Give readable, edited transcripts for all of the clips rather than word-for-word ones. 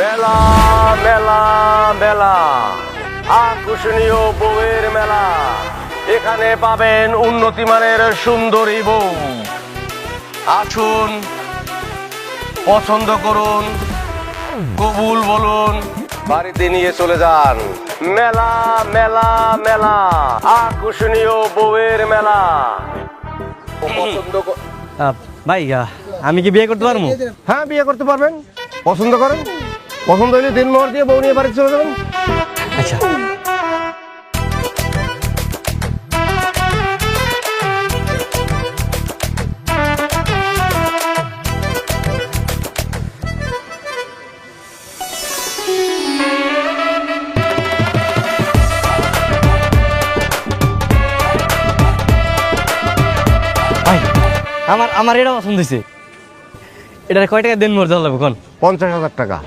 মেলা মেলা মেলা, আকর্ষণীয় বউয়ের মেলা। এখানে পাবেন উন্নতি মানের সুন্দরী বউ। আসুন, পছন্দ করুন, কবুল বলুন, বাড়িতে নিয়ে চলে যান। মেলা মেলা মেলা, আকর্ষণীয় বউয়ের মেলা। ভাই আমি কি বিয়ে করতে পারবো? হ্যাঁ, বিয়ে করতে পারবেন। পছন্দ করেন, পছন্দ হলে দিনমোহর দিয়ে বউ নিয়ে বাড়ি চলে যাবেন। আচ্ছা, ভাই আমার এটা পছন্দ হয়েছে। এটার কয় টাকা দিন মোর দেওয়া লাগবে কোন? 50,000 টাকা।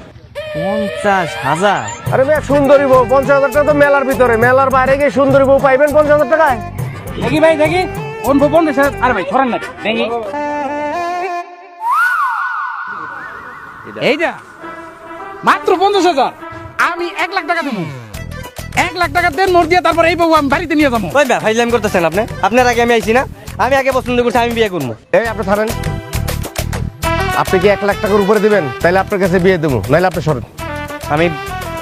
50,000? আরে মেয়ে, সুন্দরী বউ 50,000 টাকা তো মেলার ভিতরে, মেলার বাইরে গিয়ে সুন্দরী বউ পাইবেন 50,000 টাকায়? দেখি ভাই দেখি কোন কোন আরে ভাই ছড়ান না দেখি এইটা মাত্র 50,000। আমি 1 লাখ টাকা দেবো। 1 লাখ টাকা দেন মোর দিয়ে, তারপর এই বউ আমি বাড়িতে নিয়ে যাবো। ওই ভাই ফাইজলামি করতেছেন আপনি? আপনার আগে আমি আইছি না? আমি আগে পছন্দ করছি, আমি বিয়ে করবো। এই আপনি থামেন। আপনি কি 1 লাখ টাকার উপরে দিবেন? তাহলে আপনার কাছে বিয়ে দেবো, নাহলে আপনি সরেন। আমি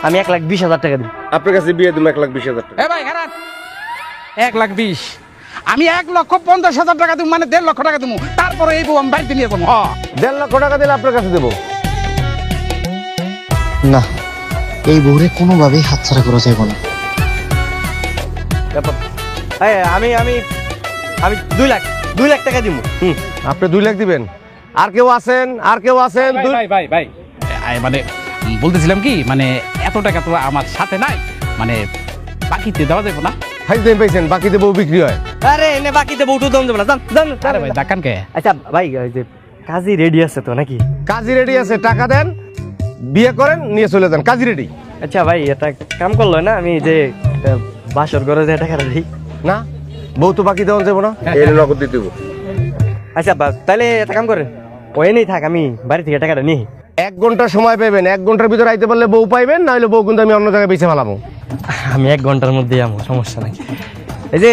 1,20,000 টাকা দিই। আপনার কাছে বিয়ে দেবো 1,20,000 টাকা। এ ভাই খারাপ 1,20,000। আমি 1,50,000 টাকা দেবো, মানে 1.5 লক্ষ টাকা দেবো, তারপরে এই বউ আমি বাড়িতে নিয়ে যাবো। 1.5 লক্ষ টাকা দিলে আপনার কাছে দেবো। না, এই বউরে কোনোভাবেই হাতছাড়া করা যাবে না। আমি 2 লাখ টাকা দিব। আপনি 2 লাখ দিবেন? আর কেউ আছেন? আর কেউ আছেন? ভাই ভাই ভাই মানে বলতেছিলাম কি, মানে এত টাকা তো আমার সাথে নাই, মানে বাকিতে দেওয়া যাবে না? হাই দেন পাইছেন, বাকিতে বউ বিক্রি হয়। আরে এনে বাকিতে বউটু দম দেবো না, জান জান। আরে ভাই ডাকান কে? আচ্ছা ভাই, ওই যে কাজী রেডি আছে তো নাকি? কাজী রেডি আছে, টাকা দেন, বিয়ে করেন, নিয়ে চলে যান। কাজী রেডি। আচ্ছা ভাই, এটা কাম করলো না? আমি যে বাসর ঘরে যে টাকাটা দিই না, বউ তো বাকি দেওয়া যাবো না, এর নগদ দিয়ে দেবো। আচ্ছা তাহলে একটা কাম করেন, ওই নেই থাক, আমি বাড়ি থেকে টাকাটা নিই। 1 ঘন্টা সময় পাবেন, 1 ঘন্টার ভিতরে আইতে পারলে বউ পাইবেন, না হলে বউ কিন্তু আমি অন্য জায়গায় বেঁচে ফেলাবো। আমি 1 ঘন্টার মধ্যে আমার সমস্যা নাই। এই যে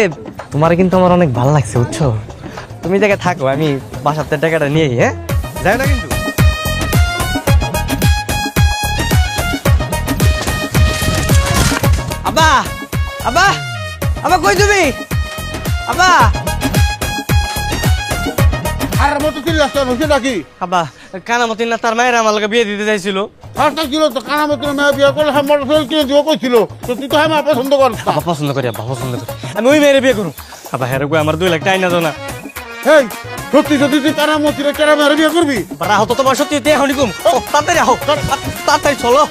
তোমার কিন্তু আমার অনেক ভালো লাগছে, বুঝছো? তুমি জায়গায় থাকো, আমি বাসাতে টাকাটা নিয়ে। হ্যাঁ, যাই না কিন্তু। আব্বা আব্বা আব্বা, কই তুমি? আব্বা আর মতো কি রাস্তা বসে নাকি? আব্বা, কানামতি না তার মায়ের আমার লগে বিয়ে দিতে চাইছিল। রাস্তা ছিল তো কানা মতো মেয়ে বিয়ে করলে হ্যাঁ মোটরসাইকেল কিনে দিব কইছিল, তো তুই তো হ্যাঁ পছন্দ করিস না। আব্বা পছন্দ করি, আব্বা পছন্দ করি, আমি ওই মেয়ের বিয়ে করুন। আব্বা হ্যাঁ গো, আমার 2 লাখ টাকা না দাও না। এই সত্যি সত্যি তুই কানা মতিরে কেরা মেয়ে বিয়ে করবি? রাহো তো, তোমার সত্যি দিয়ে হনি কম, তাড়াতাড়ি আহো, তাড়াতাড়ি চলো।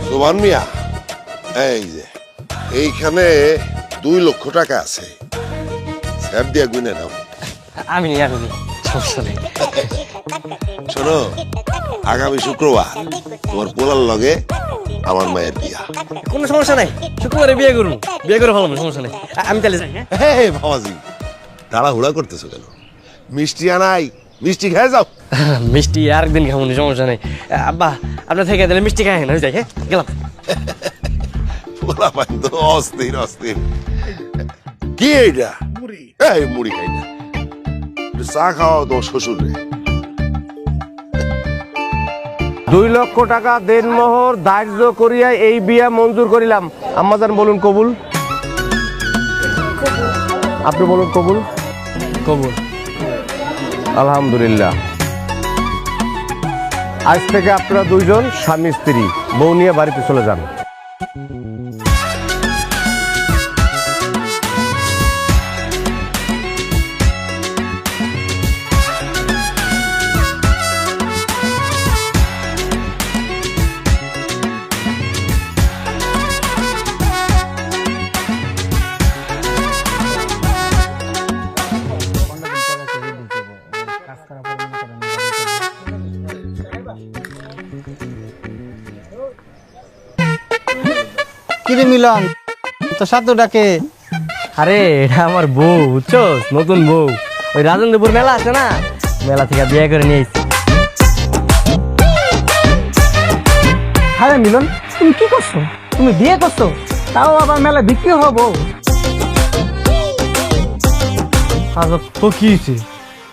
সোমান মিয়া, এই যে এইখানে 2 লক্ষ টাকা আছে, স্যার দিয়া গুনে নাও। আমি নি সমস্যা নেই। শোনো, আগামী শুক্রবার তোমার পোলার লগে আমার মায়ের বিয়া। কোনো সমস্যা নাই, শুক্রবারে বিয়ে করবো, বিয়ে করে ভালো, সমস্যা নেই। আমি তাহলে যাই। হ্যাঁ, হে বাবাজি, তাড়াহুড়া করতেছো কেন? মিষ্টি আনাই, মিষ্টি খেয়ে যাও। মিষ্টি আরেকদিন খাবো, সমস্যা নেই। আব্বা আপনার থেকে দিলে মিষ্টি খাই না, যাই। হ্যাঁ, গেলাম। পোলা পাই তো অস্থির অস্থির। কি এইটা? মুড়ি। এই মুড়ি খাই না, একটু চা খাওয়া তোমার শ্বশুরে। 2 লক্ষ টাকা দেনমোহর ধার্য করিয়া এই বিয়া মঞ্জুর করিলাম। আম্মাজান বলুন কবুল। আপনি বলুন কবুল। কবুল। আলহামদুলিল্লাহ। আজ থেকে আপনারা 2 জন স্বামী স্ত্রী, বউ নিয়ে বাড়িতে চলে যান। কিরে মিলন তো সাথে ডাকে? আরে এটা আমার বউ, বুঝছো, নতুন বউ। ওই রাজেন্দ্রপুর মেলা আছে না, মেলা থেকে বিয়ে করে নিয়ে এসেছি। হ্যাঁ মিলন, তুমি কি করছো? তুমি বিয়ে করছো, তাও আবার মেলা বিক্রি হবো? তো কি হয়েছে,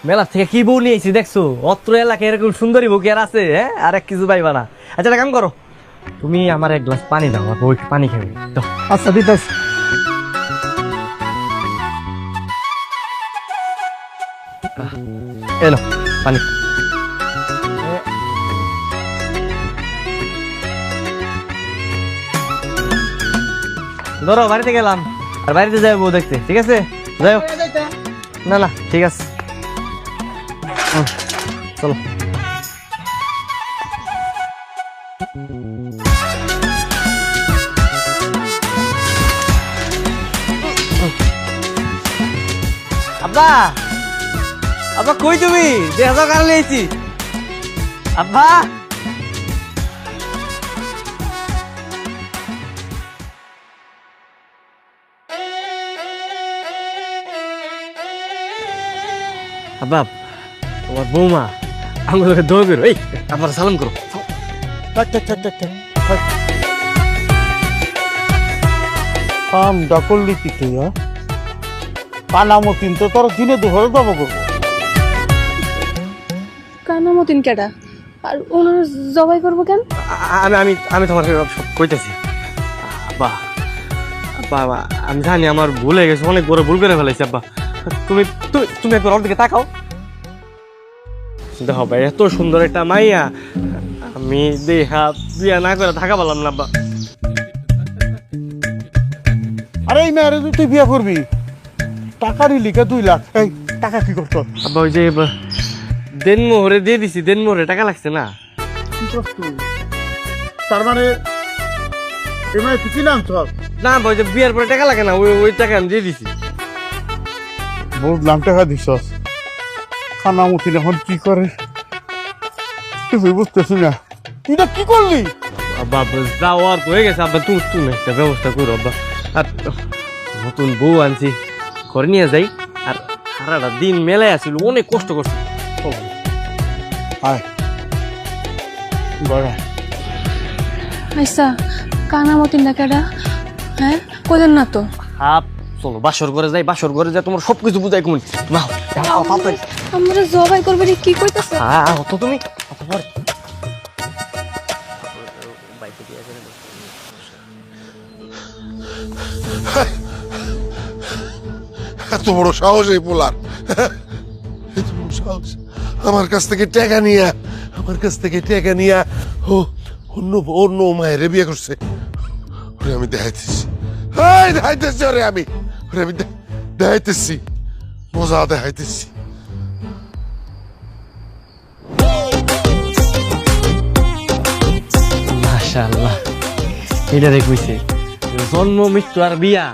মেলা থেকে কি বউ নিয়ে এসেছি দেখছো? অত্র এলাকায় এরকম সুন্দরী বউ কি আর আছে? হ্যাঁ, আর এক কিছু পাইবা না। আচ্ছা একটা কাম করো, তুমি আমার এক গ্লাস পানি দাও, আমার বউ একটু পানি খাবে। দাও। আচ্ছা দিতেছি। এলো পানি। ধরো, বাড়িতে গেলাম, আর বাড়িতে যাই বউ দেখতে, ঠিক আছে? যাই হোক। না না ঠিক আছে, চলো। আব্বা, আব্বা কই তুমি? দেখা যাও কারণে এসেছি। আব্বা, আব্বা, তোমার বৌমা আমাকে দোয়া করো। এই আপনারা সালাম করো। কামটা করলি কি তুই? কানামতিন তো তোর দিনে দুপুরে জব করবো। কানামতিন কেডা? আর ওনার জবাই করবো কেন? আমি আমি আমি তোমার সব কইতেছি। আব্বা, আব্বা, আমি জানি আমার ভুল হয়ে গেছে, অনেক বড় ভুল করে ফেলেছি। আব্বা, তুমি তুমি একবার ওর দিকে তাকাও। দেখো ভাই, এত সুন্দর একটা মাইয়া আমি দেখা বিয়া না করে থাকা পারলাম না। আব্বা, আরে এই মেয়ের তুই বিয়ে করবি, টাকারই লিখে 2 লাখ। এই টাকা কি করতো? আব্বা, ওই যে দেনমোহরে দিয়ে দিছি, দেনমোহরে টাকা লাগছে না। তার মানে এই মেয়ে তুই কি নাম তোর? না ভাই, যে বিয়ার পরে টাকা লাগে না, ওই টাকা আমি দিয়ে দিছি। বুঝলাম, টাকা দিছস। কানামতিন এখন কি করে তুই বুঝতেছি না। তুই না কি করলি? আব্বা, যাওয়ার তো হয়ে গেছে। আব্বা, তুমি একটা ব্যবস্থা করো। আব্বা, আর নতুন বউ আনছি, ঘরে নিয়ে যাই। আর সারাটা দিন মেলায় আসছিল, অনেক কষ্ট করছি। আয় বড়া। আচ্ছা, কানামতিন না কেডা? হ্যাঁ, কইলেন না তো। হাপ, চলো বাসর ঘরে যাই। বাসর ঘরে যাই, তোমার সবকিছু বুঝাই কমন। না আমরা জবাই করবো রে, কি কইতাছ? তো তুমি এত বড় সাহস এই পোলার, এত বড় সাহস! আমার কাছ থেকে টাকা নিয়া, ও অন্য মায়ের বিয়ে করছে। ওরে আমি দেখাইতেছি, ওরে আমি দেখাইতেছি, মজা দেখাইতেছি। মাশাআল্লাহ, এটা কইছে জন্ম মৃত্যু আর বিয়া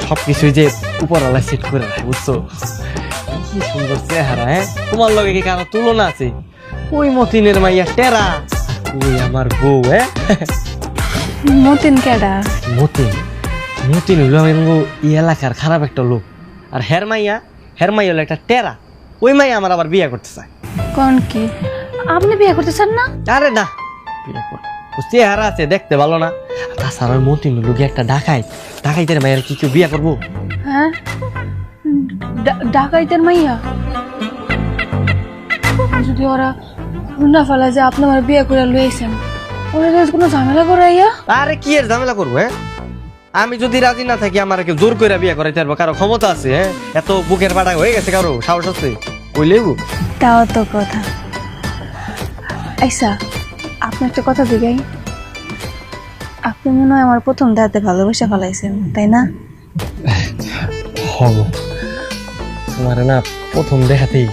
সবকিছু যে উপরওয়ালা সেট করে রাখে, বুঝছো? কি সুন্দর চেহারা। হ্যাঁ, তোমার লগে কি কারো তুলনা আছে? ওই মতিনের মাইয়া টেরা, ওই আমার বউ। হ্যাঁ, মতিন কেডা? মতিন হইলো এই এলাকার খারাপ একটা লোক। আর হের মাইয়া হলো একটা টেরা। ওই মাইয়া আমার আবার বিয়ে করতে চায়। কোন কি? আপনি বিয়ে করতেছেন না? আরে না, বিয়ে করতে চেহারা আছে, দেখতে ভালো না। তাছাড়া ওই মতিন হইলো একটা ডাকাইতের মাইয়ার কি কেউ বিয়ে করবো? হ্যাঁ, ডাকাইতের মাইয়া। যদি ওরা না ফেলা যে আপনি আমার বিয়ে করে লইছেন, ওরা কোনো ঝামেলা করাইয়া? আরে কি এর ঝামেলা করবো? হ্যাঁ, আমি যদি রাজি না থাকি, আমার কেউ জোর করে বিয়ে করাইতে পারবো? কারো ক্ষমতা আছে? হ্যাঁ, এত বুকের পাটা হয়ে গেছে কারো সাহস আছে? কইলেই তাও তো কথা। আচ্ছা, আপনি একটা কথা জিগাই, আপনি মনে হয় আমার প্রথম দাঁতে ভালোবাসা ফেলাইছেন, তাই না? হব, তোমার না প্রথম দেখাতেই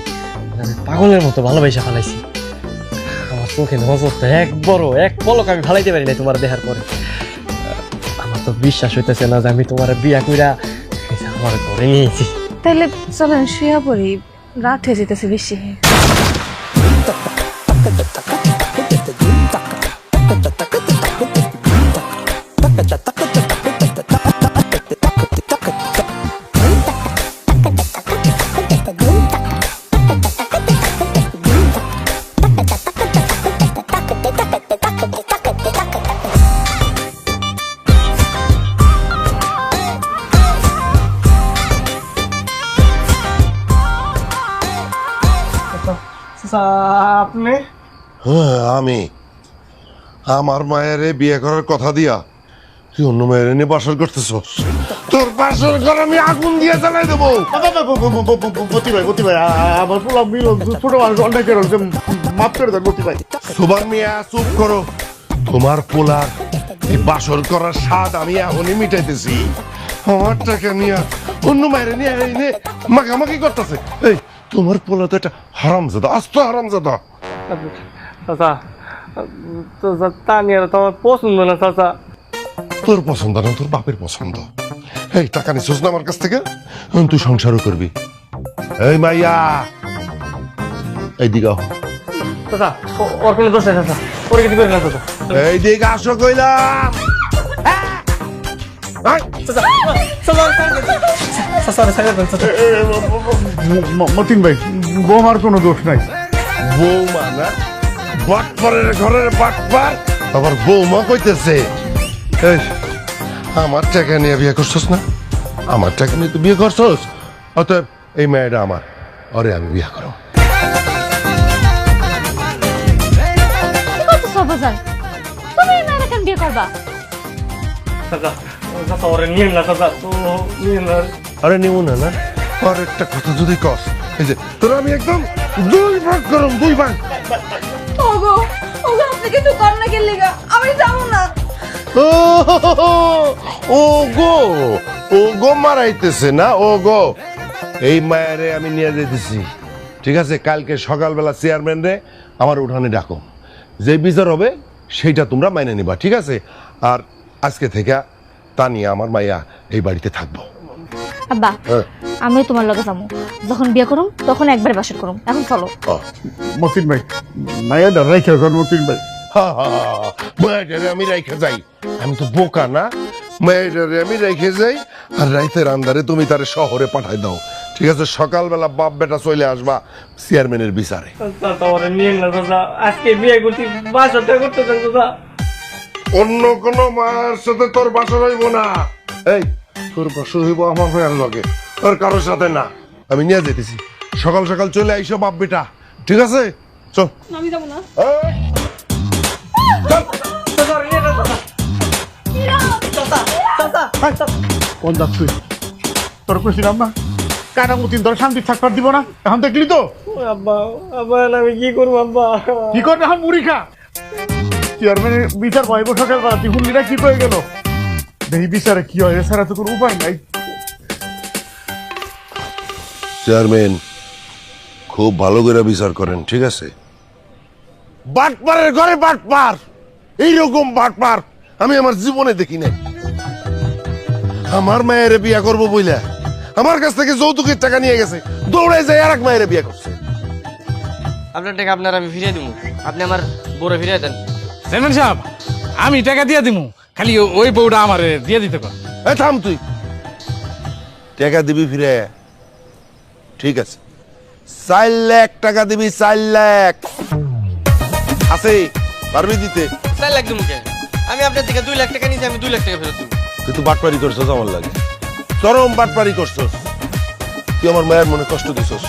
আমি পাগলের মতো ভালোবাসা ফেলাইছি। আমার চোখে নজরটা এক পলক আমি ফালাইতে পারি না তোমার দেখার পরে। আমার তো বিশ্বাস হইতেছে না যে আমি তোমার বিয়া কইরা আমার ঘরে নিয়েছি। তাইলে চলেন শুয়ে পড়ি, রাত হয়ে যেতেছে বেশি। আপনি হ্যাঁ আমি আমার মায়ের বিয়ে করার কথা দিয়া তুই অন্য মায়ের নিয়ে বাসর করতেছ। তোর বাসর ঘর আমি আগুন দিয়ে জ্বালাই দেবো। মতি ভাই আমার পোলা মিলন ছোট মানুষ অন্যায় করে হচ্ছে, মাফ করে দেন মতি ভাই। সুবান মিয়া চুপ করো। তোমার পোলার এই বাসর করার স্বাদ আমি এখনই মিটাইতেছি। আমার টাকা নিয়ে অন্য মায়ের নিয়ে এনে মাখামাখি করতেছে। এই তোমার পোলা তো একটা হারামজাদা, আস্ত হারামজাদা। চাচা তানিয়ার তো আমার পছন্দ না চাচা। তোর পছন্দ না, তোর বাপের পছন্দ। এই টাকা নিছিস না আমার কাছ থেকে, এখন তুই সংসারও করবি। এই মাইয়া এইদিকে আহ। চাচা ওর কোনো দোষ নেই চাচা, ওর কিছু করে না চাচা। এইদিকে আসো কইলাম। আয়। মতিন ভাই, বৌমার কোনো দোষ নাই। বৌমা না, বাটপারের ঘরের বাটপার আবার বৌমা কইতেছে। এই আমার টাকা নিয়ে বিয়ে করছস না, আমার টাকা নিয়ে তুই বিয়ে করছস, অতএব এই মেয়েটা আমার, আরে আমি বিয়ে করো। কত সবাজার তুমি এই মেয়েরা কেন বিয়ে করবা? চাচা চাচা ওরে নিয়ে না চাচা, তো নিয়ে না। আরে নিব না না, আর একটা কথা যদি কস, এই যে তোর আমি একদম 2 ভাগ করম, 2 ভাগ। ওগো ওগো আপনি কিছু কর না গেলে আমি যাবো না। ও গো, ও গো মারাইতেছে না, ও গো। এই মায়েরে আমি নিয়ে যেতেছি, ঠিক আছে? কালকে সকালবেলা চেয়ারম্যান রে আমার উঠানে ডাকো, যে বিচার হবে সেইটা তোমরা মাইনে নিবা, ঠিক আছে? আর আজকে থেকে তানিয়া আমার মাইয়া এই বাড়িতে থাকবো। আব্বা হ্যাঁ। আমিও তোমার লগে যাবো, যখন বিয়ে করুম তখন একবার বাসর করুম। এখন চলো। মতিন ভাই, মায়া ধর রাইখা কর মতিন ভাই। মায়েরারে আমি রেখে যাই, আমি তো বোকা না? মায়েরারে আমি রেখে যাই, আর রাইতের আন্দারে তুমি তারে শহরে পাঠাই দাও, ঠিক আছে? সকালবেলা বাপ বেটা চলে আসবা চেয়ারম্যানের বিচারে। চাচা ওরে নিয়ে না চাচা, আজকে বিয়ে করছি, বাসরটা করতে চান চাচা। অন্য কোনো মার সাথে তোর বাসর হইব না। এই তোর বাসর হইব আমার মায়ের লগে, তোর কারোর সাথে না। আমি নিয়ে যেতেছি, সকাল সকাল চলে আইসো বাপ বেটা, ঠিক আছে? চল। আমি যাবো না। এই, চল। কোন যাস তুই? তোর কইছিলাম না কানা মতিন তোর শান্তি থাকবার দিব না, এখন দেখলি তো আব্বা আব্বা আমি কি করবো আব্বা? কি করবে? এখন মুড়ি খা। চেয়ারম্যানের বিচার পাইব সকালবেলা, তুই হুন্ডিটা কি হয়ে গেল? এই বিচারে কি হয়, এছাড়া তো কোনো উপায় নাই। চেয়ারম্যান খুব ভালো করে বিচার করেন, ঠিক আছে? বাটপারের ঘরে বাটপার, এইরকম বাটপার আমি আমার জীবনে দেখি নাই। আমার মায়ের বিয়ে করবো বইলা আমার কাছ থেকে যৌতুকের টাকা নিয়ে গেছে, দৌড়ে যায় আর এক মায়ের বিয়ে করছে। আপনার টাকা আপনার আমি ফিরিয়ে দিব, আপনি আমার বউরে ফিরিয়ে দেন। চেয়ারম্যান সাহেব, আমি টাকা দিয়ে দিমু, খালি ওই বউটা আমার দিয়ে দিতে কর। এই থাম তুই, টাকা দিবি ফিরে, ঠিক আছে? 4 লাখ টাকা দিবি, 4 লাখ আছে, পারবি দিতে? 4 লাখ দিব কে? আমি আপনার থেকে 2 লাখ টাকা নিয়েছি, আমি 2 লাখ টাকা ফেরত দিব। তুই তো বাটপারি করছস, আমার লাগে চরম বাটপারি করছস। তুই আমার মায়ের মনে কষ্ট দিছস,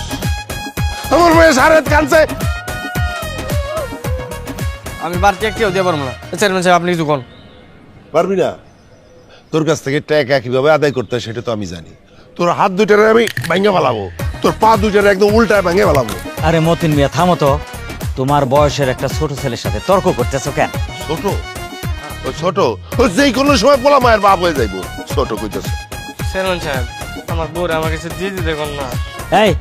আমার মায়ের সারাত কানছে। আমি বাড়তি একটিও দিয়ে পারবো না। চেয়ারম্যান সাহেব আপনি কিছু কোন? পারবি না? তোর কাছ থেকে টাকা কিভাবে আদায় করতে হয় সেটা তো আমি জানি। তোর হাত দুইটারে আমি ভেঙে ফেলাবো, তোর পা দুইটারে একদম উল্টায় ভেঙে ফেলাবো। আরে মতিন মিয়া থামো তো, তোমার বয়সের একটা ছোট ছেলের সাথে তর্ক করতেছো কেন? ছোট? ও ছোট? ও যেই কোনো সময় বলা মায়ের বাপ হয়ে যাইবো, ছোট কইতেছে। চেয়ারম্যান সাহেব আমার বউরে আমার কাছে দিয়ে দিতে কোন না। এই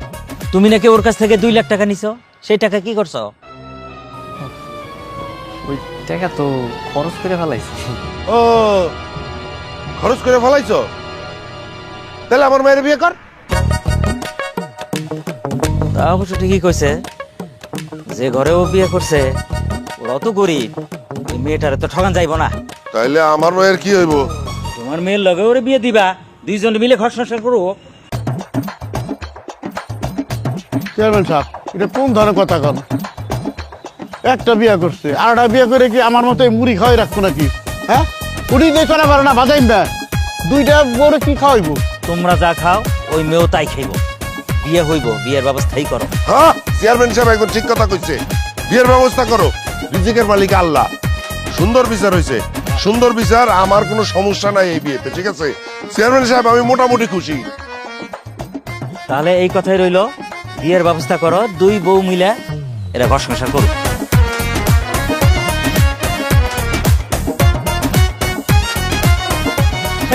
তুমি নাকি ওর কাছ থেকে 2 লাখ টাকা নিছো, সেই টাকা কি করছো? ওই টাকা তো খরচ করে ফেলাইছি। ও খরচ করে ফেলাইছ? তাহলে আমার মায়ের বিয়ে কর। তা অবশ্য ঠিকই কইছে, যে ঘরে ও বিয়ে করছে ওরা তো গরিব, ওই মেয়েটারে তো ঠগান যাইব না। তাইলে আমার মায়ের কি হইব? তোমার মেয়ের লগে ওরে বিয়ে দিবা, 2 জন মিলে ঘর সংসার করো। চেয়ারম্যান সাহেব, এটা কোন ধরনের কথা কন? একটা বিয়ে করছে, আর একটা বিয়ে করে কি আমার মতো এই মুড়ি খাওয়াই রাখবো নাকি? হ্যাঁ, উঠি দিয়ে চলা পারো না, বাজাইন না। 2টা বড় কি খাওয়াইবো? তোমরা যা খাও ওই মেয়েও তাই খাইব। বিয়ে হইব, বিয়ের ব্যবস্থাই করো। হ্যাঁ, চেয়ারম্যান সাহেব একদম ঠিক কথা কইছে। বিয়ের ব্যবস্থা করো, রিজিকের মালিক আল্লাহ। সুন্দর বিচার হয়েছে, সুন্দর বিচার, আমার কোনো সমস্যা নাই এই বিয়েতে, ঠিক আছে চেয়ারম্যান সাহেব, আমি মোটামুটি খুশি। তাহলে এই কথাই রইলো, বিয়ের ব্যবস্থা করো, দুই বউ মিলে এরা ঘর সংসার করো।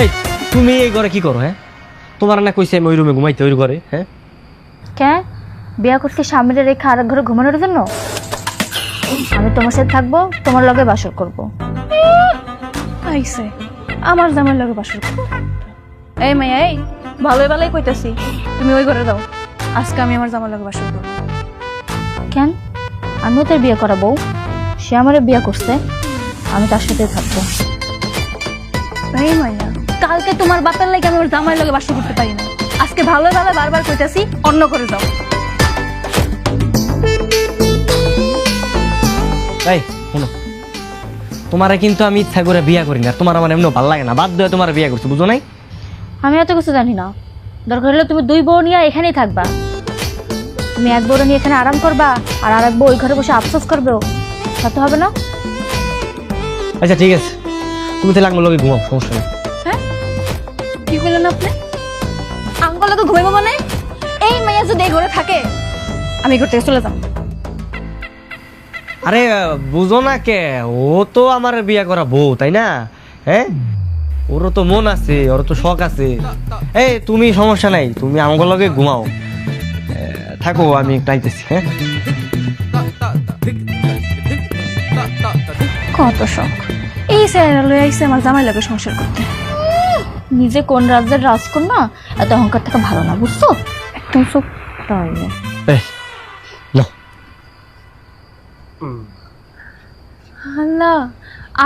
এই তুমি এই ঘরে কি করো? হ্যাঁ, তোমার না কইছে আমি ওই রুমে ঘুমাইতে, ওই ঘরে। হ্যাঁ, কেন বিয়া করতে স্বামীরে রেখে আরেক ঘরে ঘুমানোর জন্য? আমি তোমার সাথে থাকবো, তোমার লগে বাসর করব। আইসে আমার জামার লগে বাসর করব। এই মাইয়া, এই ভালোই ভালোই কইতাছি, তুমি ওই ঘরে দাও। আজকে আমি আমার জামার লগে বাসর করব। কেন? আমিও তার বিয়ে করাবো, সে আমারে বিয়ে করছে, আমি তার সাথে থাকবো। এই মাইয়া, কালকে তোমার বাপের লাগে আমি ওর জামার লগে বাসর করতে পারি না। আজকে ভালোই ভালো বারবার কইতাছি, অন্য করে যাও। এই শোনো, তোমারে কিন্তু আমি ইচ্ছা করে বিয়া করি না, তোমার আমার এমনি ভালো লাগে না, বাধ্য হয়ে তোমার বিয়া করছো, বুঝো নাই? আমি এত কিছু জানি না, দরকার হলে তুমি দুই বউ নিয়ে এখানেই থাকবা। তুমি এক বউ নিয়ে এখানে আরাম করবা, আর আরেক বউ ওই ঘরে বসে আফসোস করবে, তাতে হবে না। আচ্ছা ঠিক আছে, তুমি তাহলে আমার লগে ঘুমাও, সমস্যা নেই। হ্যাঁ, কি কইলেন আপনি? আঙ্কল লগে ঘুমাইবো মানে? এই মাইয়া যদি এই ঘরে থাকে, আমি ঘর থেকে চলে যাব। আরে বুঝো না কে, ও তো আমার বিয়া করা বউ, তাই না? হ্যাঁ, ওরও তো মন আছে, ওর তো শখ আছে। এই তুমি সমস্যা নাই, তুমি আমার লগে ঘুমাও, থাকো, আমি একটু আইতেছি। হ্যাঁ, কত শখ, এই স্যারেরা লই আইছে আমার জামাই লগে সংসার করতে। নিজে কোন রাজ্যের রাজকন্যা, এত অহংকার থাকা ভালো না, বুঝছো? একদম চুপ। তাহলে এই নাও। আল্লাহ,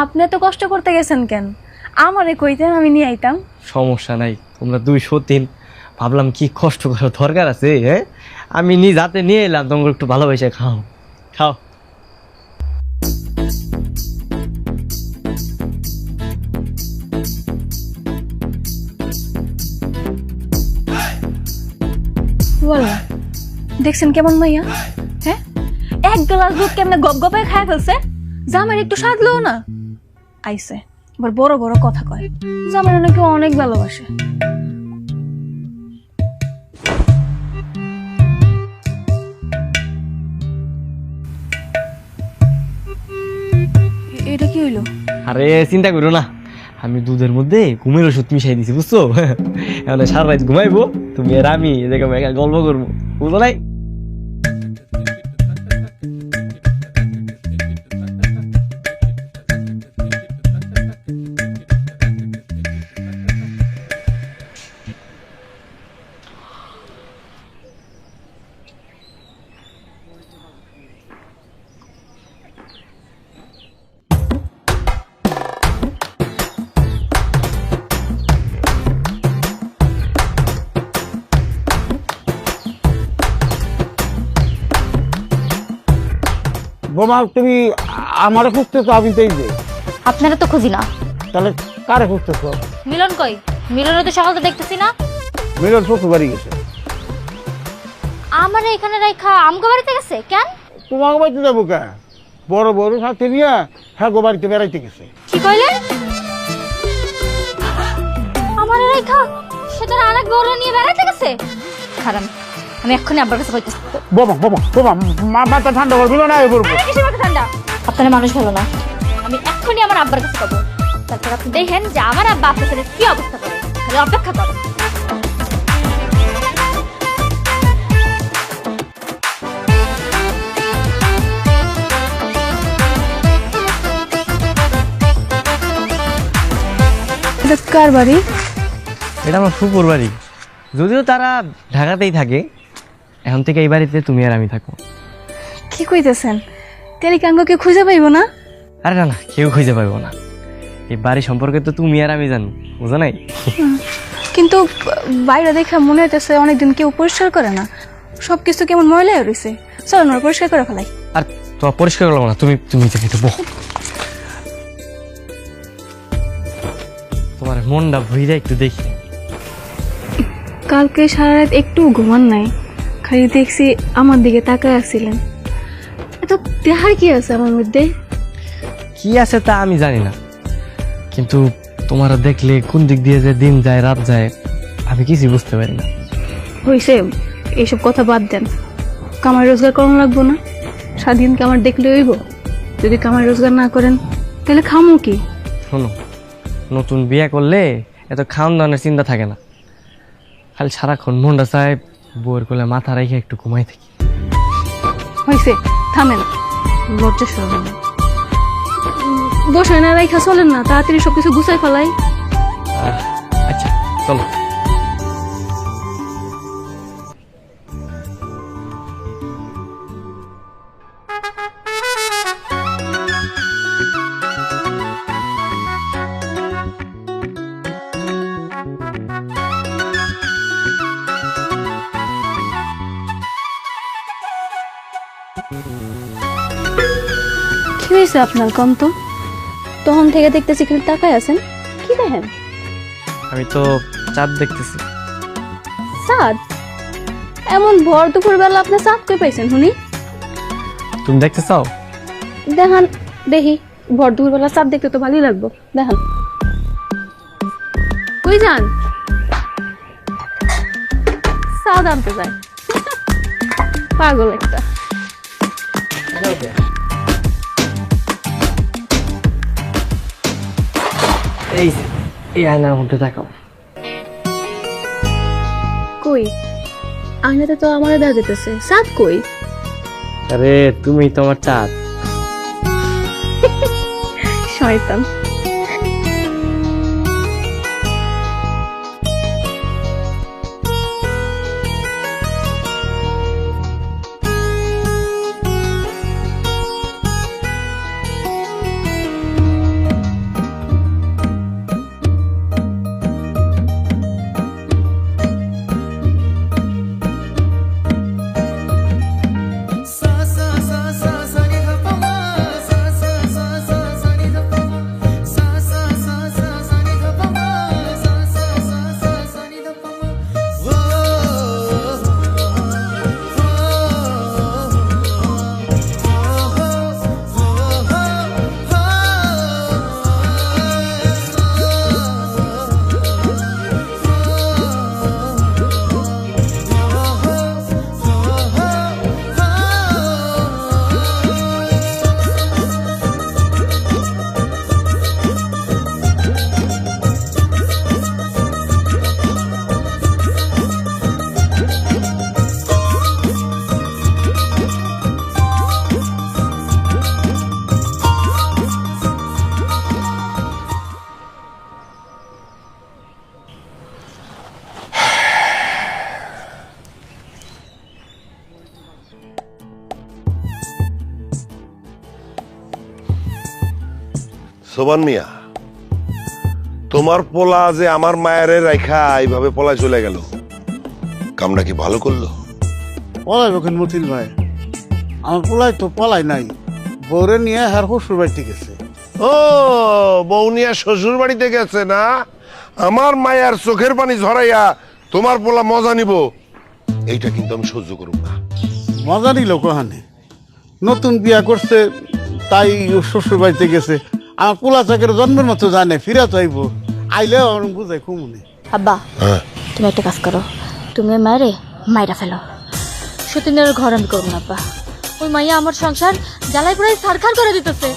আপনি এত কষ্ট করতে গেছেন কেন? আমারে কইতেন, আমি নিয়ে আইতাম। সমস্যা নাই, তোমরা 203, ভাবলাম কি কষ্ট করার দরকার আছে। হ্যাঁ, আমি নিজ হাতে নিয়ে এলাম, তোমরা একটু ভালোবাসে খাও, খাও। বলো, দেখছেন কেমন মাইয়া? হ্যাঁ, এক গ্লাস দুধ কেমনে গপ গপে খায় ফেলছে, জামাই একটু সাধলো না। আইসে আবার বড় বড় কথা কয়, জামাই নাকি অনেক ভালোবাসে। এটা কি হইলো? আরে চিন্তা করো না, আমি দুধের মধ্যে ঘুমের ওষুধ মিশাই দিছি, বুঝছো? এখন সারা রাত ঘুমাইবো, তুমি আর আমি এদিকে গল্প করবো, বুঝো নাই? বোমা, তুমি আমারে খুঁজতেছো? আমি তো এই যে। আপনারা তো খুঁজি না, তাহলে কারে খুঁজতেছো? মিলন কই? মিলনের তো সকালতে দেখতেছি না। মিলন শ্বশুর বাড়ি গেছে। আমার এখানে রাইখা আমগো বাড়িতে গেছে কেন? তোমার বাড়িতে যাবো কেন? বড় বড় সাথে নিয়ে হ্যাঁ গো বাড়িতে বেড়াইতে গেছে। কি কইলে? আমার রাইখা সেটা আরেক বড় নিয়ে বেড়াইতে গেছে? খারাপ, আমি এক্ষুনি আব্বার কাছে কইতেছি। বোমা বোমা বোমা, মাথা ঠান্ডা করবি না, এ করবো। আরে কিসের মাথা ঠান্ডা? আপনারা মানুষ ভালো না, আমি এক্ষুনি আমার আব্বার কাছে কব। তারপর আপনি দেখেন যে আমার আব্বা আপনার সাথে কি অবস্থা করে। খালি অপেক্ষা করেন। কার বাড়ি? এটা আমার ফুপুর বাড়ি, যদিও তারা ঢাকাতেই থাকে। এখন থেকে এই বাড়িতে তুমি আর আমি থাকবো। কি কইতেছেন? টেলিকাঙ্গকে খুঁজে পাইবো না? আরে না না, কেউ খুঁজে পাইবো না। এই বাড়ি সম্পর্কে তো তুমি আর আমি জানি, বুঝো নাই? কিন্তু বাইরে দেখে মনে হইতেছে অনেকদিন কেউ পরিষ্কার করে না, সবকিছু কেমন ময়লা হয়ে রয়েছে। চলো না পরিষ্কার করে ফেলাই। আর তোমার পরিষ্কার করলাম না, তুমি তুমি বহ। তোমার মনটা ভইরা একটু দেখি। কালকে সারা রাত একটু ঘুমান নাই, খালি দেখছি আমার দিকে তাকায় আসছিলেন। এত দেখার কি আছে আমার মধ্যে? কি আছে তা আমি জানি না, কিন্তু তোমার দেখলে কোন দিক দিয়ে যে দিন যায় রাত যায় আমি কিছুই বুঝতে পারি না। হইছে, এইসব কথা বাদ দেন। কামাই রোজগার করানো লাগবো না? স্বাধীনকে আমার দেখলে হইব? যদি কামাই রোজগার না করেন তাহলে খামো কি? শোনো, নতুন বিয়ে করলে এত খাওয়ান দাওয়ানোর চিন্তা থাকে না, খালি সারাক্ষণ মনটা চায় বউয়ের কোলে মাথা রেখে একটু ঘুমাই থাকি। হইছে, থামেন, লজ্জা সরবেন না। বসে না রাইখা চলেন না, তাড়াতাড়ি সবকিছু গুছাই ফেলাই। আচ্ছা চলো। কি হয়েছে আপনার কম তো? তখন থেকে দেখতেছি খালি তাকায় আছেন, কি দেখেন? আমি তো চাঁদ দেখতেছি। চাঁদ? এমন ভর দুপুর বেলা আপনি চাঁদ কই পাইছেন শুনি? তুমি দেখতে চাও? দেখান দেখি। ভর দুপুর বেলা চাঁদ দেখতে তো ভালোই লাগবো, দেখান। কই যান? চাঁদ আনতে যায়, পাগল একটা। এই এই আয়নার মধ্যে তাকাও। কই? আয়নাতে তো আমার দেখা যেতেছে, চাঁদ কই? আরে তুমি তোমার চাঁদ। শয়তান। সোবান মিয়া, তোমার পোলা যে আমার মায়ের রাইখা এইভাবে পলায় চলে গেল, কামটা কি ভালো করলো? পলাই বকেন মতিন ভাই, আমার পোলাই তো পলাই নাই, বউরে নিয়ে হার শ্বশুর বাড়িতে গেছে। ও, বউ নিয়ে শ্বশুর বাড়িতে গেছে না? আমার মায়ের চোখের পানি ঝরাইয়া তোমার পোলা মজা নিব, এইটা কিন্তু আমি সহ্য করব না। মজা নিল কোহানে? নতুন বিয়া করছে তাই শ্বশুর বাড়িতে গেছে। আমার পোলা চাকের জন্মের মতো জানে, ফিরা তো আইব, আইলে আমার বুঝাই খুমুনি। আব্বা, তুমি একটা কাজ করো, তুমি ওই মায়েরে মাইরা ফেলো। সতীনের ঘর আমি করবো না আব্বা, ওই মাইয়া আমার সংসার জ্বালাই পুরাই সারখার করে দিতেছে।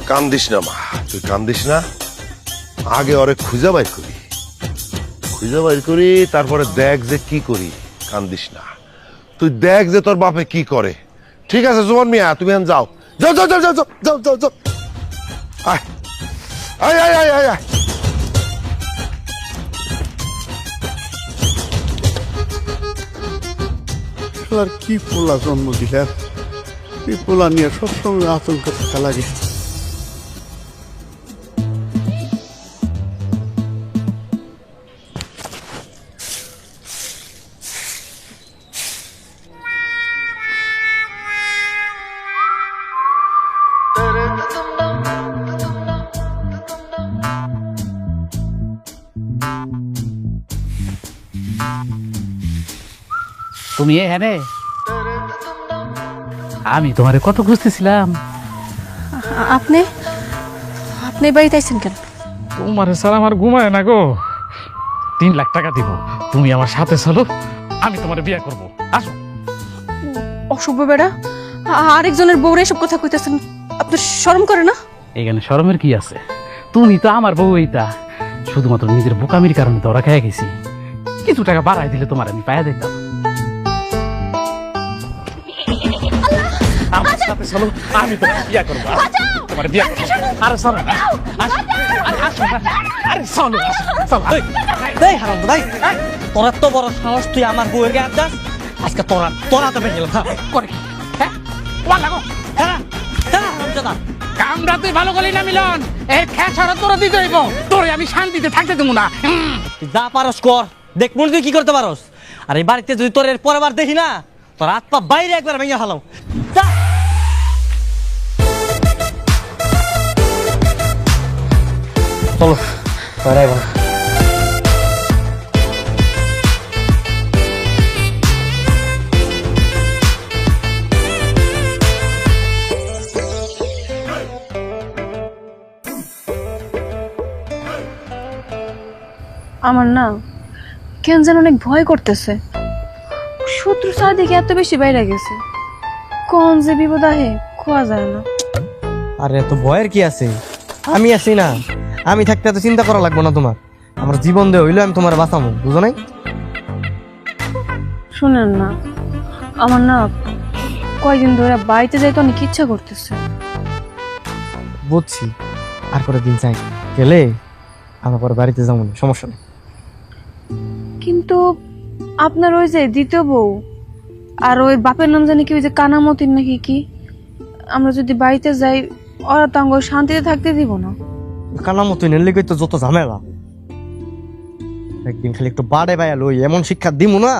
কান্দিস না মা, তুই কান্দিস না, আগে ওরে খুঁজা বাইর করি, তারপরে দেখ যে কি করি। কান্দিস না, তুই দেখ যে তোর বাপে কি করে। ঠিক আছে জুমান মিয়া, তুমি এখন যাও, যাও যাও যাও যাও যাও যাও যাও। আয় আয় আয় আয় আয় আয়। আর কি পোলা জন্ম দিলে, এই পোলা নিয়ে সবসময় আতঙ্ক থাকা লাগে। তুমি এখানে? আমি তোমারে কত খুঁজতেছিলাম। আপনি আপনি বাড়িতে আইছেন কেন? তোমার স্যার আমার ঘুমায় না গো। 3 লাখ টাকা দিব, তুমি আমার সাথে চলো, আমি তোমার বিয়ে করব। আসো। অসভ্য বেড়া, আরেকজনের বউরে এসব কথা কইতেছেন, আপনার শরম করে না? এখানে শরমের কি আছে? তুমি তো আমার বউ, এইটা শুধুমাত্র নিজের বোকামির কারণে ধরা খেয়ে গেছি। কিছু টাকা বাড়াই দিলে তোমার আমি পায়া দিতাম। আমার সাথে চলো, আমি তোমার বিয়ে করবো। তোমার বিয়ে করবো। আরে চলো না, আসো। আরে আসো না। আরে চলো, আসো, চলো। এই হারাম ভাই, তোর এত বড় সাহস, তুই আমার বউয়ের গায়ে হাত দাস? আজকে তোরা তো বেরিয়ে গেলাম। করে কি? হ্যাঁ? ওয়া লাগো। কামটা তুই ভালো করলি না মিলন। এই খেসারা তোরা দিতে হইব, তোরে আমি শান্তিতে থাকতে দেবো না। তুই যা পারস কর, দেখ মনে তুই কি করতে পারস। আর এই বাড়িতে যদি তোর এর পরের বার দেখি না, তোর হাত পা বাইরে একবার ভেঙে ফেলাম। যা। চলো তোরাই বল। আমার না কেন যেন অনেক ভয় করতেছে। শত্রু চারদিকে এত বেশি বাইরে গেছে, কোন যে বিপদ আহে খোয়া যায় না। আরে এত ভয়ের কি আছে, আমি আছি না। আমি থাকতে এত চিন্তা করা লাগবো না তোমার। আমার জীবন দিয়ে হইলে আমি তোমার বাঁচাবো, বুঝো নাই? শুনেন না, আমার না কয়দিন ধরে বাড়িতে যাইতে অনেক ইচ্ছা করতেছে। বুঝছি, আর করে দিন চাই গেলে আমার পরে বাড়িতে যাবো না, সমস্যা নেই। কিন্তু আপনার ওই যে দ্বিতীয় বউ আর ওই বাপের নাম জানি কি, ওই যে কানামতির নাকি কি, আমরা যদি বাড়িতে যাই ওরা তো আঙ্গ শান্তিতে থাকতে দিব না। কানামতো নেলে তো যত ঝামেলা। একদিন খালি একটু বাড়ে বাইয়া লই, এমন শিক্ষা দিমু না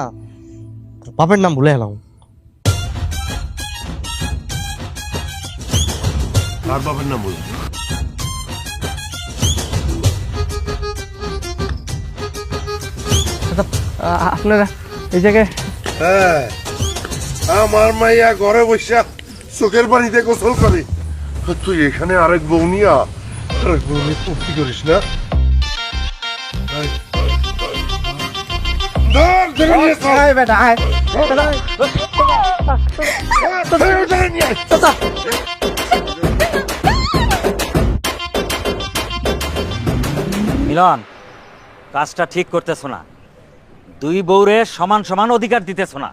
বাপের নাম ভুলে এলাম। আর বাবার নাম বলবো? আপনারা এই জায়গায়? হ্যাঁ, আমার মাইয়া ঘরে বসে চোখের পানিতে গোসল করে, তুই এখানে আরেক বউ নিয়া আরেক বউ নিয়ে ফুর্তি করিস না? মিলন, কাজটা ঠিক করতেছ না। 2 বউরে সমান সমান অধিকার দিতেছ না।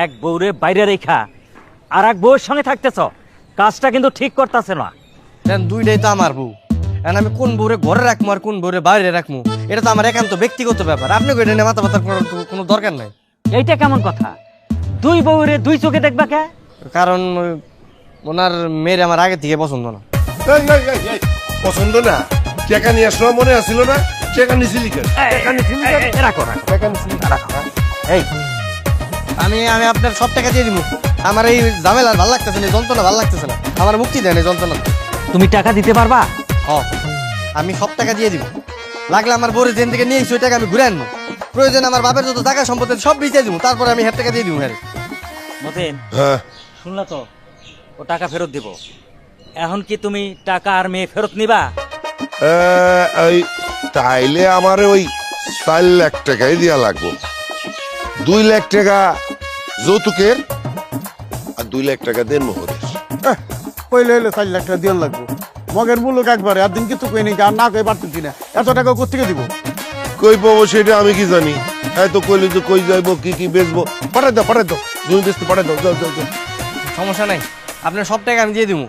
এক বউরে বাইরে রেখা আর এক বউয়ের সঙ্গে থাকতেছ, কাজটা কিন্তু ঠিক করতেছে না। দুইটাই তো আমার বউ, এখন আমি কোন বউরে ঘরে রাখবো আর কোন বউরে বাইরে রাখবো এটা তো আমার একান্ত ব্যক্তিগত ব্যাপার। আপনি এটা নিয়ে মাথা ব্যথা করার কোনো দরকার নাই। এইটা কেমন কথা? 2 বউরে 2 চোখে দেখবা কে? কারণ ওনার মেয়ের আমার আগে থেকে পছন্দ না। পছন্দ না? টাকা নিয়ে আসলো মনে আসছিল না? টাকা নিছিলি কেন? রাখো রাখো। এই আমি আপনার সব টাকা দিয়ে দিব। আমার এই ঝামেলা ভালো লাগতেছে না, যন্ত্রণা ভালো লাগতেছে না, আমার মুক্তি দেন এই যন্ত্রণা। তুমি টাকা দিতে পারবা? আমি সব টাকা দিয়ে দিব। লাগলে আমার বউরে জেন থেকে নিয়ে ওই টাকা আমি ঘুরে আনবো। প্রয়োজন আমার বাপের যত টাকা সম্পত্তি সব বেঁচে দিব, তারপরে আমি 1,000 টাকা দিয়ে দিব। মতিন, হ্যাঁ, শুনলা তো, ও টাকা ফেরত দিব। এখন কি তুমি টাকা আর মেয়ে ফেরত নিবা? ওই তাইলে আমার ওই 4 লাখ টাকাই দেওয়া লাগবো। 2 লাখ টাকা যৌতুকের আর 2 লাখ টাকা দেন মোহরের। কইলে হইলে 4 লাখ টাকা দিয়ে লাগবো। মগের মূল্য একবারে আর দিন কিছু কই নাকি, আর না কই পারতেছি না। এত টাকা কোথেকে দিব? কই পাবো সেটা আমি কি জানি? হ্যাঁ তো কইলে তো কই যাইবো, কি কি বেচবো? পাঠাই দাও জমি বেচতে পাঠাই দাও। যাও। সমস্যা নাই, আপনার সব টাকা আমি দিয়ে দিব।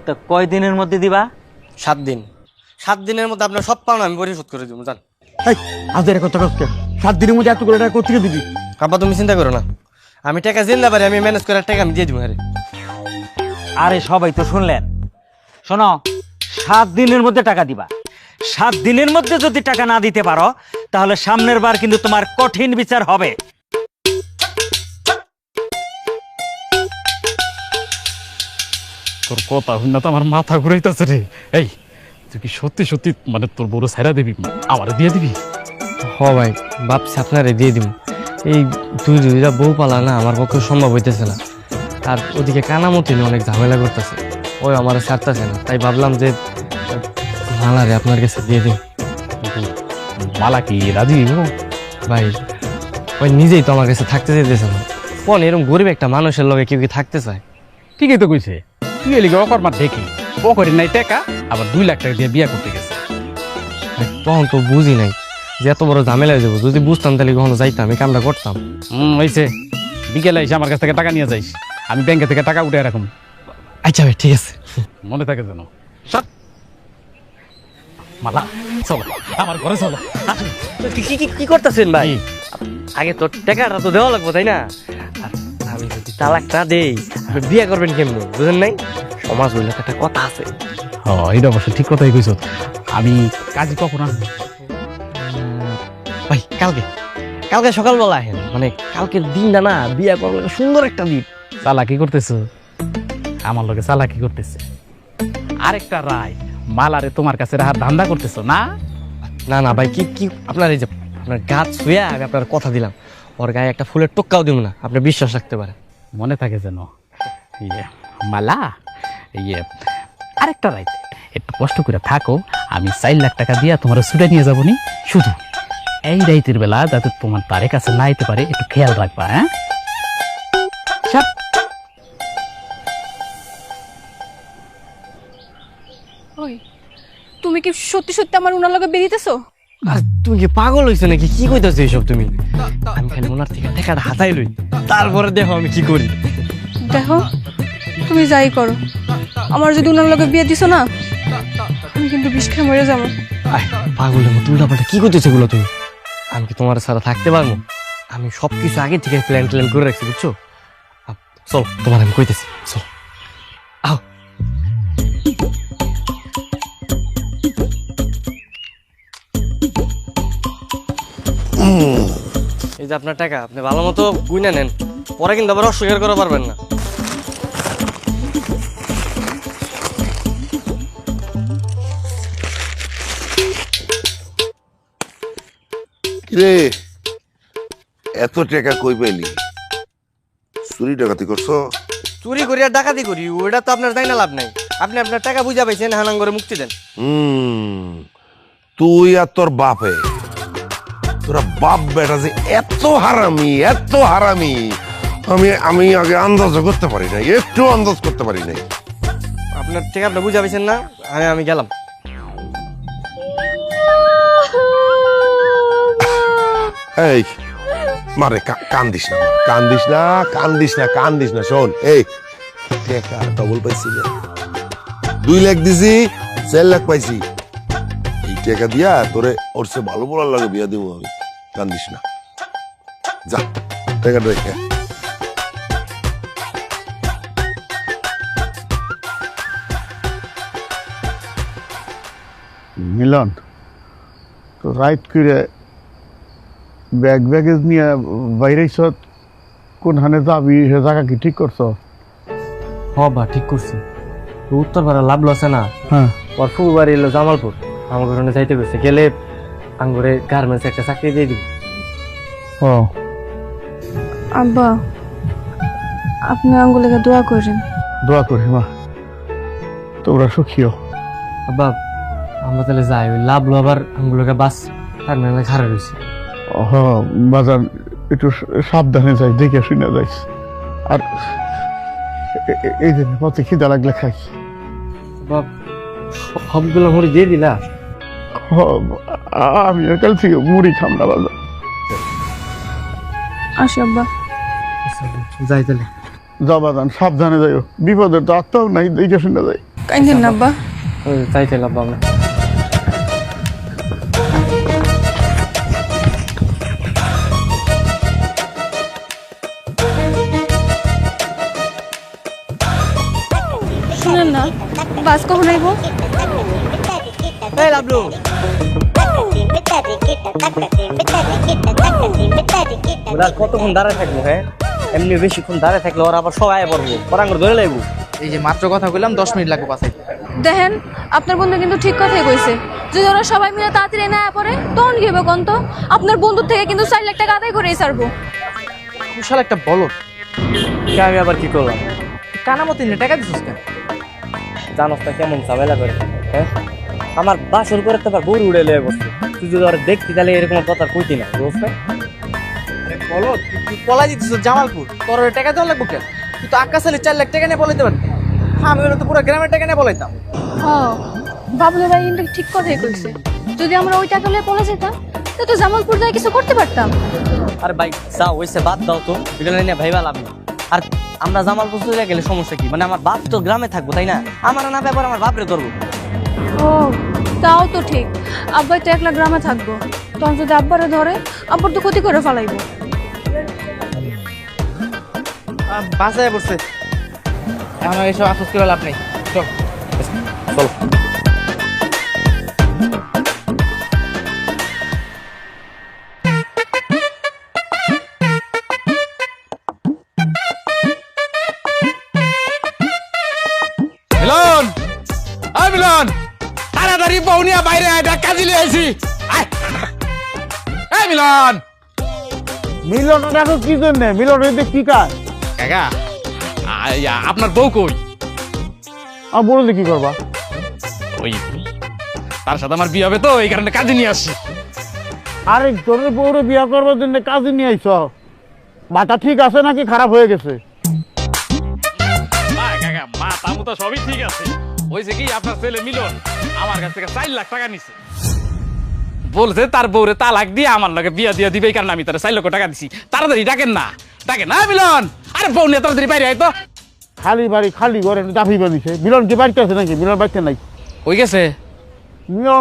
তো কয় দিনের মধ্যে দিবা? 7 দিন। 7 দিনের মধ্যে আপনার সব পাওনা আমি পরিশোধ করে দিব। জান আজ এর কত কষ্ট, 7 দিনের মধ্যে এত করে টাকা কোথেকে দিবি? কাব্বা তুমি চিন্তা করো না, আমি টাকা জিল্লা পারি, আমি ম্যানেজ করে টাকা আমি দিয়ে দিব। আরে সবাই তো শুনলেন। শোনো, 7 দিনের মধ্যে টাকা দিবা। 7 দিনের মধ্যে যদি টাকা না দিতে পারো, তাহলে সামনের বার কিন্তু তোমার কঠিন বিচার হবে। তোর কথা শুনে তো আমার মাথা ঘুরাইতেছে রে। এই তুই কি সত্যি সত্যি মানে তোর বড় সাইরা দিবি, আমারে দিয়ে দিবি? ভাই ভাবছি আপনারে দিয়ে দিব। এই দুইটা বউ পালা না আমার পক্ষে সম্ভব হইতেছে না। আর ওদিকে কানামতি অনেক ঝামেলা করতেছে, ওই আমার ছাড়তেছে না। তাই ভাবলাম যে মালারে আপনার কাছে দিয়ে দিন। মালা কি রাজি হইব? ভাই ওই নিজেই তো আমার কাছে থাকতে চাইতেছে না। কোন এরকম গরিব একটা মানুষের লগে কেউ কি থাকতে চায়? ঠিকই তো কইছে, তুই এলিগে অকর্মার দেখি ও করি নাই টাকা, আবার 2 লাখ টাকা দিয়ে বিয়া করতে গেছে। তখন তো বুঝি নাই যে এত বড় ঝামেলা হয়ে যাবো। যদি বুঝতাম তাহলে কখনো যাইতাম, এই কামটা করতাম। হয়েছে, বিকেলে এসে আমার কাছ থেকে টাকা নিয়ে যাইস, আমি ব্যাংকে থেকে টাকা উঠে রাখুন। আচ্ছা ভাই ঠিক আছে। মনে থাকে যেন। সব মালা চলো আমার ঘরে চলো। কি করতেছেন ভাই? আগে তো টাকাটা তো দেওয়া লাগবো তাই না? আর আমি যদি তালাকটা দেই আপনি বিয়ে করবেন কেমনি, বুঝেন নাই? সমাজ বললে একটা কথা আছে। এটা অবশ্য ঠিক কথাই কইছ। আমি কাজী কখন আসবো? ভাই কালকে কালকে সকালবেলা আহেন, মানে কালকের দিনটা না বিয়ে করবেন, সুন্দর একটা দিন। চালাকি করতেছো আমার লোকে, চালাকি করতেছে। আরেকটা রায় মালারে তোমার কাছে রাহার ধান্দা করতেছো না? না না ভাই, কি কি আপনার এই যে আপনার গাছ শুয়ে আমি আপনার কথা দিলাম, ওর গায়ে একটা ফুলের টোক্কাও দিব না, আপনি বিশ্বাস রাখতে পারেন। মনে থাকে যেন। মালা আরেকটা রাইতে একটু কষ্ট করে থাকো, আমি 4 লাখ টাকা দিয়া তোমার ছুটে নিয়ে যাবো নি। শুধু এই রাইতের বেলা যাতে তোমার তারে কাছে না আইতে পারে একটু খেয়াল রাখবা। হ্যাঁ সব ওই তুমি কি সত্যি সত্যি আমার উনার লগে বেরিতেছো? আর তুমি কি পাগল হইছো নাকি? কি কইতাছো এইসব তুমি? আমি খালি ওনার থেকে টাকাটা হাতাই লই, তারপরে দেখো আমি কি করি। দেখো তুমি যাই করো, আমার যদি উনার লগে বিয়ে দিছো না, আমি কিন্তু বিষ খেয়ে মরে যাবো। পাগলের মতো উল্টাপাল্টা কি করতেছো এগুলো তুমি? আমি কি তোমার ছাড়া থাকতে পারবো? আমি সবকিছু আগে থেকে প্ল্যান করে রাখছি, বুঝছো? চলো তোমার আমি কইতেছি, চলো আও। এই যে আপনার টাকা, আপনি ভালো মতো গুইনা নেন, পরে কিন্তু আবার অস্বীকার করা পারবেন না। রে এত টাকা কই পাইলি? চুরি ডাকাতি করছো? চুরি করি আর ডাকাতি করি ওটা তো আপনার তাই না লাভ নাই। আপনি আপনার টাকা বুঝা পাইছেন, হানাং করে মুক্তি দেন। তুই আর তোর বাপে, তোরা বাপ বেটা যে এত হারামি, এত হারামি, আমি আগে আন্দাজ করতে পারি নাই, একটু আন্দাজ করতে পারি নাই। আপনার টাকা আপনি বুঝা পাইছেন না, আমি গেলাম। এই মারে কান্দিস না, কান্দিস না, কান্দিস না, কান্দিস না। শোন, এই টাকা ডবল পাইছি, 2 লাখ দিছি, 4 লাখ পাইছি। এই টাকা দিয়া তোরে ওর সে ভালো বলার লাগে বিয়া দিব আমি। কান্দিস না, যা টাকাটা রেখে। মিলন তো রাইট করে ব্যাগেজ নিয়ে বাইরে কোনখানে যাবি, সে জায়গা কি ঠিক করছো? বা ঠিক করছি। উত্তর পাড়া লাভ লসে না, হ্যাঁ ওর ফুবু বাড়ি এলো জামালপুর, আমার ঘরে যাইতে গেছে, গেলে আঙ্গুরে গার্মেন্টস একটা চাকরি দিয়ে দিবি। ও আব্বা আপনি আঙ্গুলেকে দোয়া করেন। দোয়া করি মা, তোমরা সুখীও। আব্বা আমরা তাহলে যাই, ওই লাভ লো আবার আঙ্গুলকে বাস তার মানে খারাপ হয়েছে। হ বাজার একটু সাবধানে যাই, দেখে শুনে যাইস। আর এই জন্য পথে খিদা লাগলে খাই। বাপ সবগুলো মুড়ি দিয়ে দিলা? আমি কাল থেকে মুড়ি খাম না বাজার। আসি আব্বা। যাই তাহলে। যাও বাজান, সাবধানে যাইও, বিপদের তো আত্মাও নাই, দেখে শুনে যাই। কাইন্দেন না আব্বা। যাই তাহলে আব্বা আমরা। শুনেন না, বাস কখন আইব? এই লাভলু, ওরা কতক্ষণ দাঁড়ায় থাকবো? হ্যাঁ এমনি বেশিক্ষণ দাঁড়ায় থাকলে ওরা আবার সবাই পড়বো, পরাঙ্গর ধরে লাগবো। এই যে মাত্র কথা কইলাম 10 মিনিট লাগবে পাশে। দেখেন আপনার বন্ধু কিন্তু ঠিক কথাই কইছে, যদি ওরা সবাই মিলে তাড়াতাড়ি না পড়ে তখন কি হবে কোন? তো আপনার বন্ধুর থেকে কিন্তু 4 লাখ টাকা আদায় করেই ছাড়বো। কুশাল একটা বলদ। আমি আবার কি করলাম? কানা মতো টাকা দিছিস কেন? জানোস না কেমন ঝামেলা করে, হ্যাঁ? আমার বাসর করে তো আবার বড় উড়ে লয়ে বসছে। তুই যদি আর দেখতি তাহলে এরকম কথা কইতি না, বুঝছ না? বলদ, তুই পলাই দিছিস জামালপুর, তোর টাকা দেওয়া লাগবে কেন? তুই তো আকাশালি 4 লাখ টাকা নিয়ে বলাইতে পারতি। আমি হলে তো পুরো গ্রামের টাকা নিয়ে বলাইতাম। বাবলু ভাই কিন্তু ঠিক কথাই কইছে, যদি আমরা ওই টাকা লয়ে পলে যেতাম তো তো জামালপুর যাই কিছু করতে পারতাম। আরে ভাই যাও, ওইসে বাদ দাও তো, এগুলো নিয়ে ভাইবা লাভ নেই। আর আমরা জামালপুর চলে গেলে সমস্যা কি? মানে আমার বাপ তো গ্রামে থাকবো, তাই না? আমার না ব্যাপার আমার বাপরে করবো। ও তাও তো ঠিক, আব্বাই তো একলা গ্রামে থাকবো, তখন যদি আব্বারে ধরে আব্বার তো ক্ষতি করে ফেলাইবো। বাসায় পড়ছে, এখন এইসব আফসোস করে লাভ নেই। চল চলো। মিলন, আয় মিলন, তাড়াতাড়ি বউনিয়া বাইরে আয়, দেখ কাজে লিয়ে আইছি। আয়। এই মিলন। মিলন দেখো কি জন্য মিলন এতে কি কাজ? কাকা, আপনার বউ কই? আর বললে কি করবা? ওই তার সাথে আমার বিয়ে হবে তো, এই কারণে কাজে নিয়ে আসছি। আরেক জনের বউরে বিয়া করবার জন্য কাজে নিয়ে আইছ, মাথা ঠিক আছে নাকি খারাপ হয়ে গেছে? কাকা, মাথা মুতা সবই ঠিক আছে। হয়েছে কি, আপনার ছেলে মিলন আমার কাছ থেকে 4 লাখ টাকা নিছে, বলছে তার বউরে তালাক দিয়ে আমার লগে বিয়া দিয়ে দিবে, এই কারণে আমি তার 4 লক্ষ টাকা দিছি। তাড়াতাড়ি ডাকেন না, ডাকেন না মিলন। আরে বউ নিয়ে তাড়াতাড়ি বাইরে আয় তো। খালি বাড়ি খালি ঘরে দাফি বানিয়েছে। মিলন কি বাড়িতে আছে নাকি? মিলন বাড়িতে নাই। ওই গেছে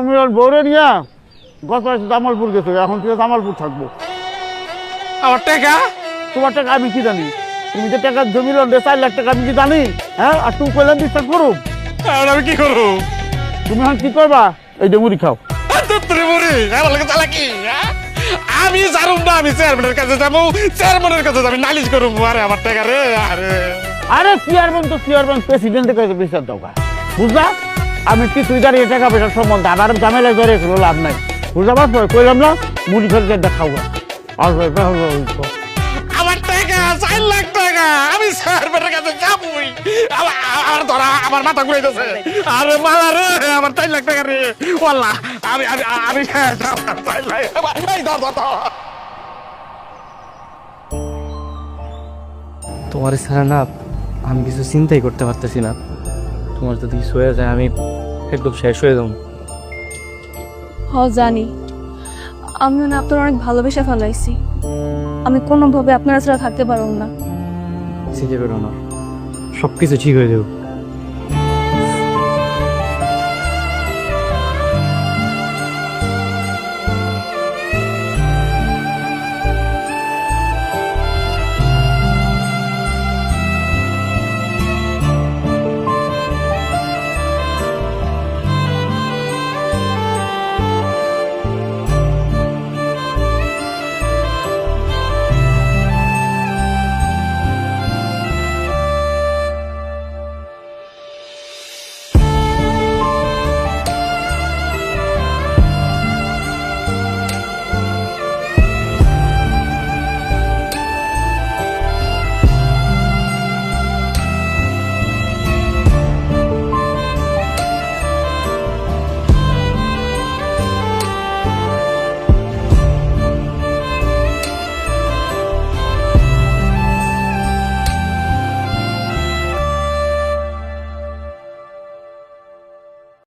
মিলন বউরে নিয়া গত বছর জামালপুর গেছে, এখন থেকে জামালপুর থাকবো। আমার টাকা। তোমার টাকা আমি কি জানি? তুমি যে টাকা মিলন 4 লাখ টাকা আমি কি জানি? হ্যাঁ, আর তুমি কইলাম বিশ্বাস করুম। আমি কি করবো? তুমি এখন কি করবা? এই ডেমুরি খাও। আমি জানুম না, আমি চেয়ারম্যানের কাছে যাবো, চেয়ারম্যানের কাছে যাবো, নালিশ করবো। আরে আমার টাকা রে। আরে চেয়ারম্যান তো চেয়ারম্যান, প্রেসিডেন্টের কাছে বিচার দাও, বুঝলা? আমি কিছুই জানি টাকা পয়সার সম্বন্ধে, আমার ঝামেলায় ধরে কোনো লাভ নাই, বুঝতে পারছো? কইলাম না মুড়ি ফেলতে দেখাও। আর আমার টাকা 4 লাখ টাকা, আমি চেয়ারম্যানের কাছে যাবোই। আমার ধরা, আমার মাথা ঘুরাইতেছে। আরে মালা রে, আমার 4 লাখ টাকা রে। ওয়াল্লাহ, আমি আমি আমি 4 লাখ। এই ধর ধর ধর। তোমার ছাড়া না আমি কিছু চিন্তাই করতে পারতেছি না। তোমার যদি কিছু হয়ে যায় আমি একদম শেষ হয়ে যাবো। জানি, আমিও না আপনার অনেক ভালোবেসে ফেলাইছি, আমি কোনোভাবে আপনারা ছাড়া থাকতে পারব না। চিন্তা করো না, সব কিছু ঠিক হয়ে যাবে।